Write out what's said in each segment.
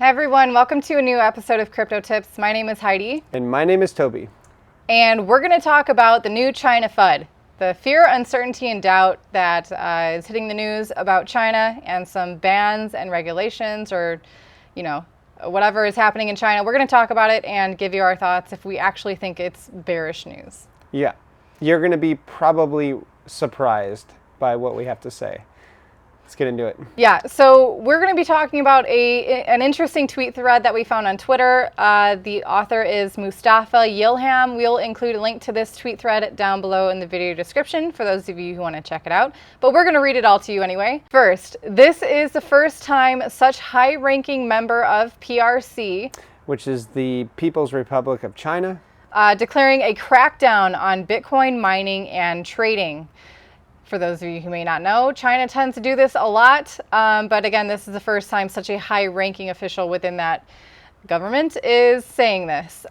Hi everyone, welcome to a new episode of Crypto Tips. My name is Heidi. And my name is Toby. And we're going to talk about the new China FUD, the fear, uncertainty, and doubt that is hitting the news about China and some bans and regulations or, whatever is happening in China. We're going to talk about it and give you our thoughts if we actually think it's bearish news. Yeah, you're going to be probably surprised by what we have to say. Let's get into it. Yeah, so we're going to be talking about an interesting tweet thread that we found on Twitter. The author is Mustafa Yilham. We'll include a link to this tweet thread down below in the video description for those of you who want to check it out. But we're going to read it all to you anyway. First, this is the first time such high-ranking member of PRC, which is the People's Republic of China, declaring a crackdown on Bitcoin mining and trading. For those of you who may not know, China tends to do this a lot, but again, this is the first time such a high-ranking official within that government is saying this.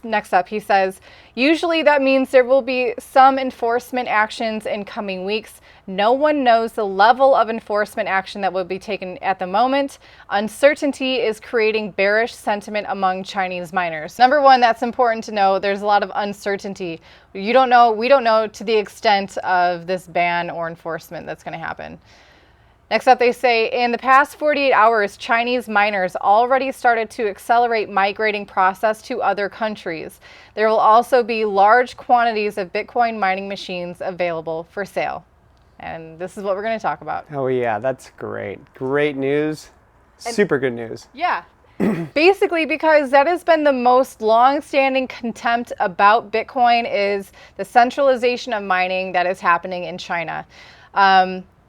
Next up, he says, usually that means there will be some enforcement actions in coming weeks. No one knows the level of enforcement action that will be taken at the moment. Uncertainty is creating bearish sentiment among Chinese miners. Number one, that's important to know. There's a lot of uncertainty. We don't know to the extent of this ban or enforcement that's going to happen. Next up, they say, in the past 48 hours, Chinese miners already started to accelerate migrating process to other countries. There will also be large quantities of Bitcoin mining machines available for sale. And this is what we're going to talk about. Oh yeah, that's great. Great news. Super good news. Yeah. Basically, because that has been the most long-standing contempt about Bitcoin is the centralization of mining that is happening in China.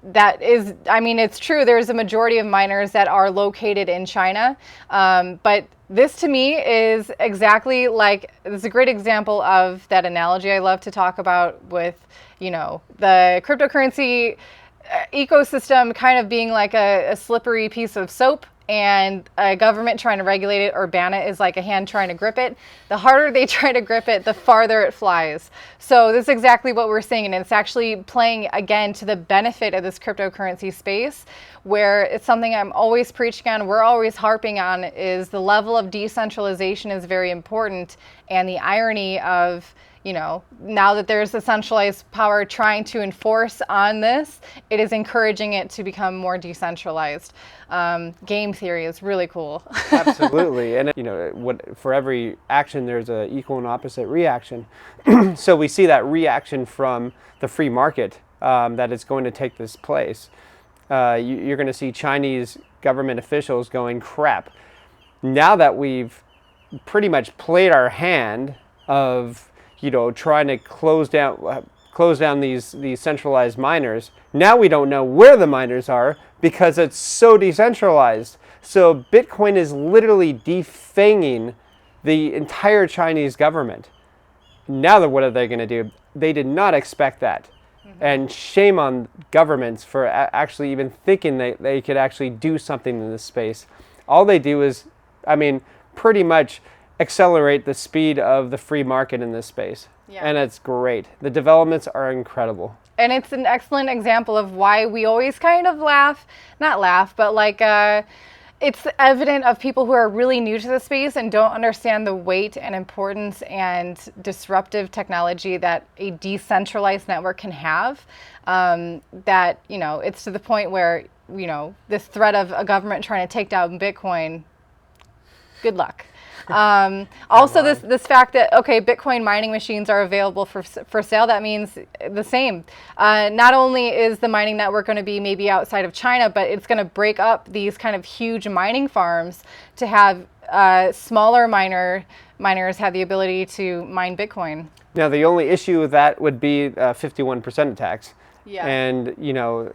That is, it's true. There's a majority of miners that are located in China. But this to me is exactly like, this is a great example of that analogy I love to talk about with, the cryptocurrency ecosystem kind of being like a slippery piece of soap. And a government trying to regulate it or ban it is like a hand trying to grip it. The harder they try to grip it, the farther it flies. So this is exactly what we're seeing. And it's actually playing, again, to the benefit of this cryptocurrency space, where it's something I'm always preaching on, we're always harping on, is the level of decentralization is very important. And the irony of, now that there's a centralized power trying to enforce on this, it is encouraging it to become more decentralized. Game theory is really cool. Absolutely. And, for every action, there's an equal and opposite reaction. So we see that reaction from the free market that is going to take this place. You're going to see Chinese government officials going, crap, now that we've pretty much played our hand of trying to close down these centralized miners. Now we don't know where the miners are because it's so decentralized. So Bitcoin is literally defanging the entire Chinese government. Now what are they going to do? They did not expect that. Mm-hmm. And shame on governments for actually even thinking they could actually do something in this space. All they do is, pretty much accelerate the speed of the free market in this space. Yeah. And it's great. The developments are incredible. And it's an excellent example of why we always kind of it's evident of people who are really new to the space and don't understand the weight and importance and disruptive technology that a decentralized network can have. It's to the point where, this threat of a government trying to take down Bitcoin, good luck. Also, this fact that, Bitcoin mining machines are available for sale, that means the same. Not only is the mining network going to be maybe outside of China, but it's going to break up these kind of huge mining farms to have smaller miners have the ability to mine Bitcoin. Now, the only issue with that would be 51% tax. Yeah. And,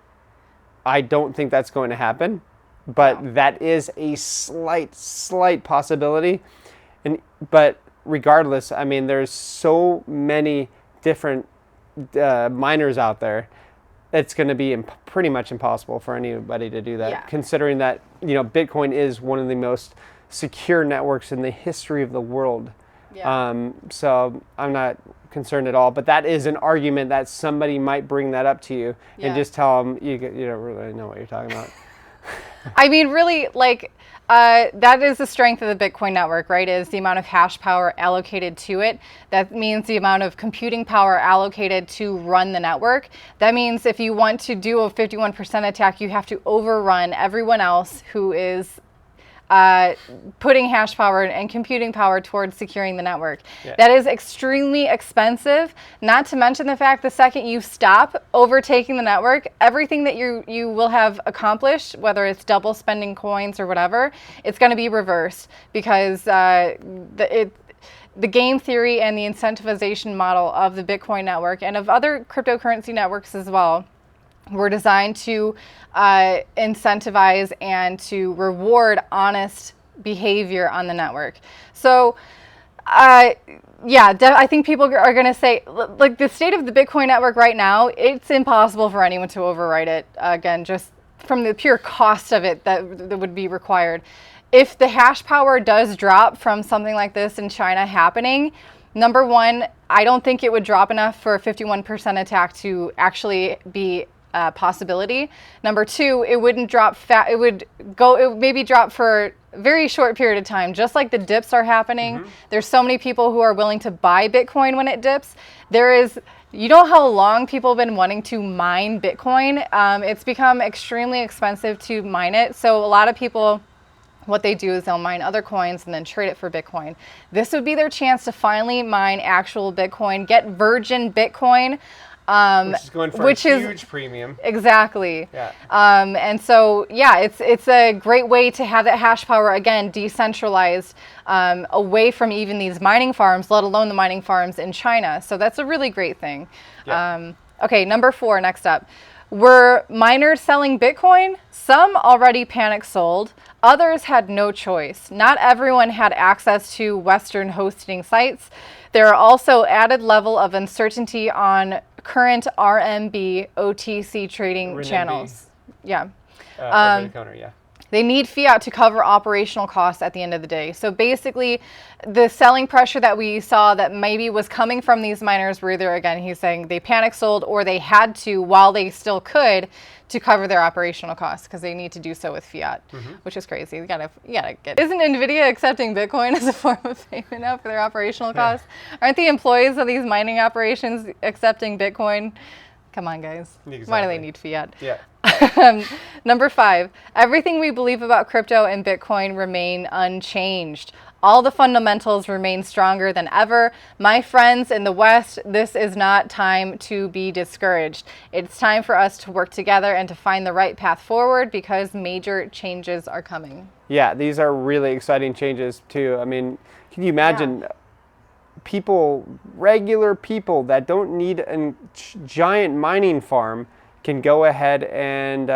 I don't think that's going to happen. But that is a slight possibility. But regardless, there's so many different miners out there. It's going to be pretty much impossible for anybody to do that. Yeah. Considering that, Bitcoin is one of the most secure networks in the history of the world. Yeah. So I'm not concerned at all. But that is an argument that somebody might bring that up to you and just tell them you don't really know what you're talking about. I mean, really, like, That is the strength of the Bitcoin network, right? Is the amount of hash power allocated to it. That means the amount of computing power allocated to run the network. That means if you want to do a 51% attack, you have to overrun everyone else who is putting hash power and computing power towards securing the network. Yeah. That is extremely expensive, not to mention the fact the second you stop overtaking the network, everything that you will have accomplished, whether it's double spending coins or whatever, it's going to be reversed because the game theory and the incentivization model of the Bitcoin network and of other cryptocurrency networks as well were designed to incentivize and to reward honest behavior on the network. So, I think people are going to say, like, the state of the Bitcoin network right now, it's impossible for anyone to overwrite it. Again, just from the pure cost of it that would be required. If the hash power does drop from something like this in China happening, number one, I don't think it would drop enough for a 51% attack to actually be possibility. Number two, it wouldn't drop it would maybe drop for a very short period of time, just like the dips are happening. Mm-hmm. There's so many people who are willing to buy Bitcoin when it dips. You know how long people have been wanting to mine Bitcoin? It's become extremely expensive to mine it. So a lot of people, what they do is they'll mine other coins and then trade it for Bitcoin. This would be their chance to finally mine actual Bitcoin, get virgin Bitcoin. Which is going for a huge premium. Exactly. Yeah. And so, it's a great way to have that hash power, again, decentralized, away from even these mining farms, let alone the mining farms in China. So that's a really great thing. Yeah. Okay, number 4, next up. Were miners selling Bitcoin? Some already panic sold. Others had no choice. Not everyone had access to Western hosting sites. There are also added level of uncertainty on current RMB OTC trading channels. Yeah. Over-the-counter, yeah. They need fiat to cover operational costs at the end of the day. So basically, the selling pressure that we saw that maybe was coming from these miners were either, again, he's saying they panic sold or they had to, while they still could, to cover their operational costs because they need to do so with fiat, which is crazy. You gotta get. Isn't NVIDIA accepting Bitcoin as a form of payment now for their operational costs? Aren't the employees of these mining operations accepting Bitcoin? Come on, guys. Exactly. Why do they need fiat? Yeah. Number 5, everything we believe about crypto and Bitcoin remain unchanged. All the fundamentals remain stronger than ever. My friends in the West, this is not time to be discouraged. It's time for us to work together and to find the right path forward because major changes are coming. Yeah, these are really exciting changes too. I mean, can you imagine regular people that don't need a giant mining farm can go ahead and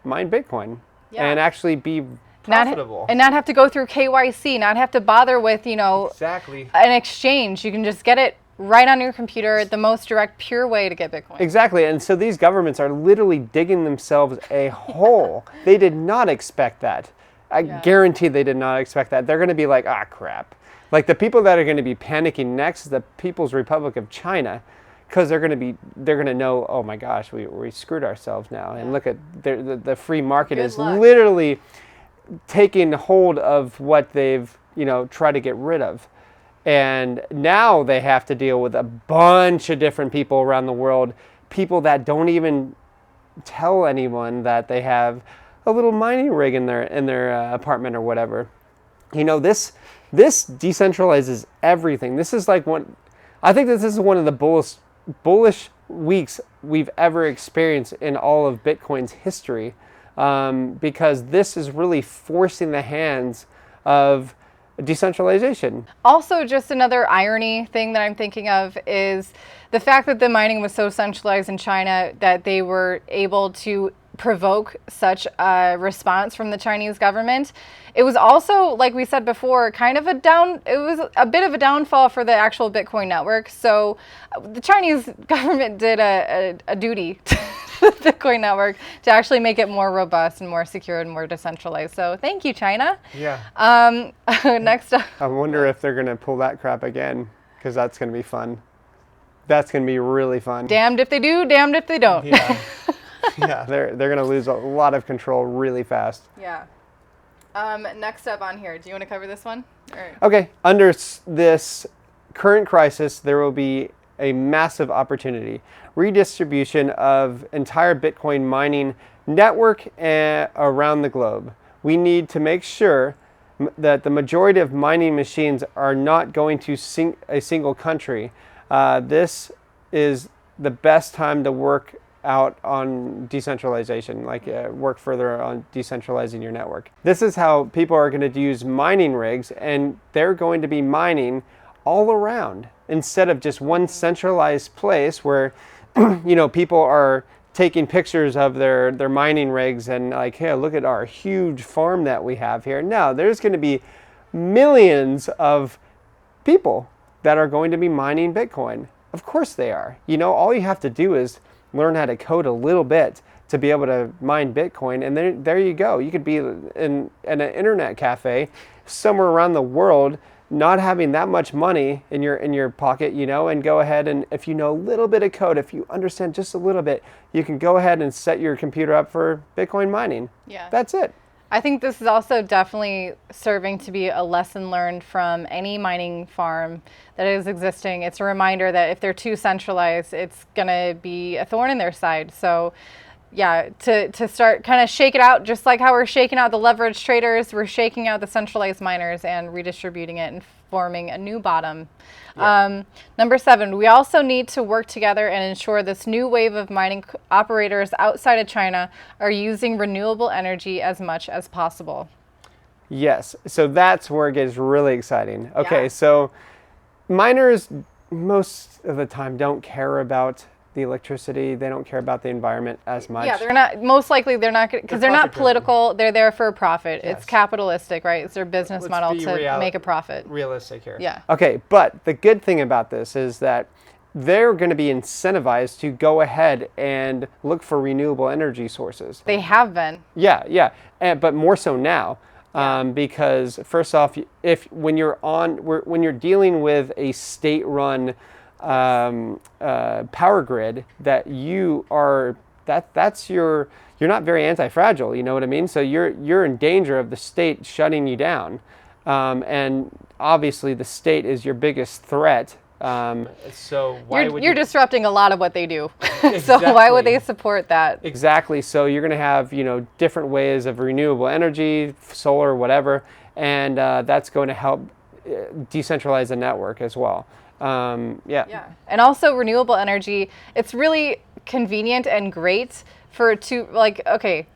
mine Bitcoin and actually be profitable. Not have to go through KYC, not have to bother with, exactly an exchange. You can just get it right on your computer, the most direct, pure way to get Bitcoin. Exactly. And so these governments are literally digging themselves a hole. They did not expect that. I guarantee they did not expect that. They're going to be like, crap. Like the people that are going to be panicking next is the People's Republic of China. Because they're going to know, oh my gosh, we screwed ourselves now. And look at the free market is literally taking hold of what they've, tried to get rid of. And now they have to deal with a bunch of different people around the world, people that don't even tell anyone that they have a little mining rig in their apartment or whatever. This decentralizes everything. This is like I think this is one of the bullish weeks we've ever experienced in all of Bitcoin's history, because this is really forcing the hands of decentralization. Also, just another irony thing that I'm thinking of is the fact that the mining was so centralized in China that they were able to provoke such a response from the Chinese government. It was also, like we said before, it was a bit of a downfall for the actual Bitcoin network. So the Chinese government did a duty to the Bitcoin network to actually make it more robust and more secure and more decentralized. So thank you, China. Yeah. Next up. I wonder if they're going to pull that crap again, because that's going to be fun. That's going to be really fun. Damned if they do, damned if they don't. Yeah. Yeah, they're going to lose a lot of control really fast. Yeah. Next up on here, do you want to cover this one? Okay, under this current crisis, there will be a massive opportunity. Redistribution of entire Bitcoin mining network around the globe. We need to make sure that the majority of mining machines are not going to a single country. This is the best time to work out on decentralization, work further on decentralizing your network. This is how people are going to use mining rigs, and they're going to be mining all around instead of just one centralized place where people are taking pictures of their mining rigs and like, hey, look at our huge farm that we have here. No, there's going to be millions of people that are going to be mining Bitcoin. Of course they are. All you have to do is learn how to code a little bit to be able to mine Bitcoin, and there you go. You could be in an internet cafe somewhere around the world, not having that much money in your pocket, and go ahead and, if you know a little bit of code, if you understand just a little bit, you can go ahead and set your computer up for Bitcoin mining. Yeah. That's it. I think this is also definitely serving to be a lesson learned from any mining farm that is existing. It's a reminder that if they're too centralized, it's going to be a thorn in their side. So yeah, to start kind of shake it out, just like how we're shaking out the leverage traders, we're shaking out the centralized miners and redistributing it and forming a new bottom. Yeah. Number 7, we also need to work together and ensure this new wave of mining operators outside of China are using renewable energy as much as possible. Yes, so that's where it gets really exciting. Okay, Yeah. So miners most of the time don't care about the electricity. They don't care about the environment as much. Yeah, they're not, most likely they're not, because they're not political. They're there for a profit. Yes. It's capitalistic, right? It's their business model to make a profit. Realistic here. Yeah. Okay, but the good thing about this is that they're going to be incentivized to go ahead and look for renewable energy sources. They have been. Yeah, but more so now. Because first off, when you're dealing with a state-run power grid, that you're not very anti-fragile, you know what I mean? So you're in danger of the state shutting you down, and obviously the state is your biggest threat. So why would you're disrupting a lot of what they do? Exactly. So why would they support that? Exactly. So you're going to have different ways of renewable energy, solar, whatever, and that's going to help decentralize the network as well. Yeah. And also renewable energy, it's really convenient and great okay,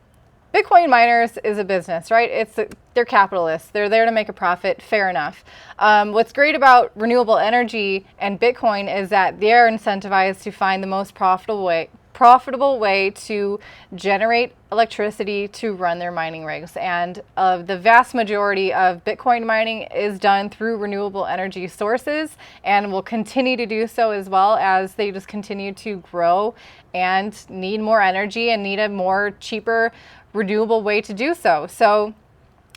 Bitcoin miners is a business, right? They're capitalists. They're there to make a profit. Fair enough. What's great about renewable energy and Bitcoin is that they're incentivized to find the most profitable way to generate electricity to run their mining rigs. And the vast majority of Bitcoin mining is done through renewable energy sources and will continue to do so as well as they just continue to grow and need more energy and need a more cheaper renewable way to do so. So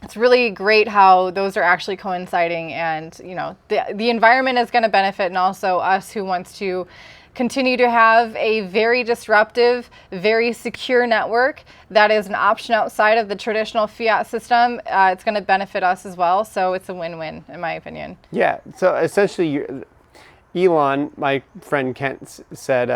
it's really great how those are actually coinciding, and the environment is going to benefit, and also us who wants to continue to have a very disruptive, very secure network that is an option outside of the traditional fiat system. It's going to benefit us as well. So it's a win-win, in my opinion. Yeah. So essentially, Elon, my friend Kent said,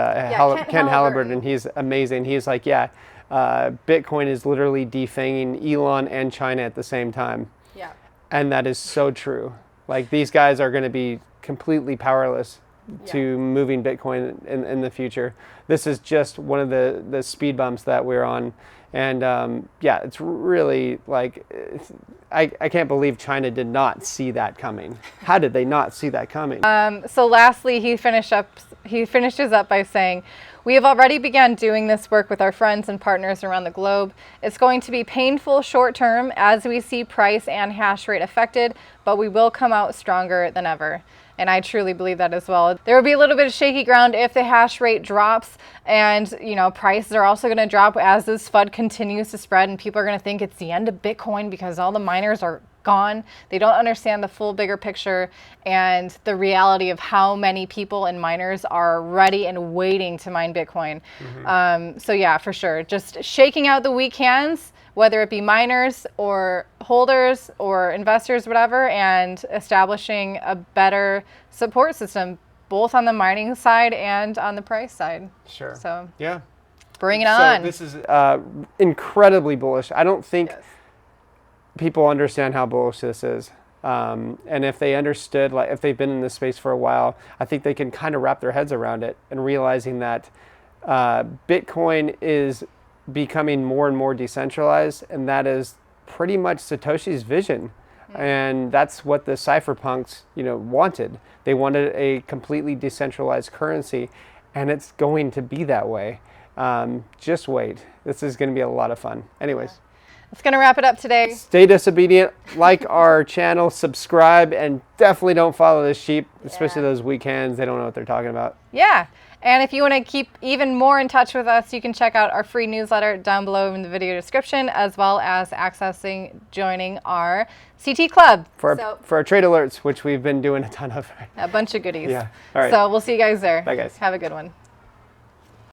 Kent Halliburton, he's amazing. He's like, Bitcoin is literally defanging Elon and China at the same time. Yeah. And that is so true. Like, these guys are going to be completely powerless to moving Bitcoin in the future. This is just one of the speed bumps that we're on. And it's really like, I can't believe China did not see that coming. How did they not see that coming? So lastly, he finishes up by saying, we have already begun doing this work with our friends and partners around the globe. It's going to be painful short term as we see price and hash rate affected, but we will come out stronger than ever. And I truly believe that as well. There will be a little bit of shaky ground if the hash rate drops, and prices are also going to drop as this FUD continues to spread, and people are going to think it's the end of Bitcoin because all the miners are gone. They don't understand the full bigger picture and the reality of how many people and miners are ready and waiting to mine Bitcoin. So yeah, for sure, just shaking out the weak hands whether it be miners or holders or investors, whatever, and establishing a better support system, both on the mining side and on the price side. Sure. So yeah, bring it on. So this is incredibly bullish. I don't think people understand how bullish this is. And if they understood, like if they've been in this space for a while, I think they can kind of wrap their heads around it and realizing that Bitcoin is becoming more and more decentralized, and that is pretty much Satoshi's vision. And that's what the cypherpunks, wanted. They wanted a completely decentralized currency, and it's going to be that way. Just wait. This is going to be a lot of fun. Anyways. That's going to wrap it up today. Stay disobedient, like our channel, subscribe, and definitely don't follow the sheep, especially those weak hands. They don't know what they're talking about. Yeah. And if you want to keep even more in touch with us, you can check out our free newsletter down below in the video description, as well as joining our CT Club. For our trade alerts, which we've been doing a ton of. A bunch of goodies. Yeah. All right. So we'll see you guys there. Bye, guys. Have a good one.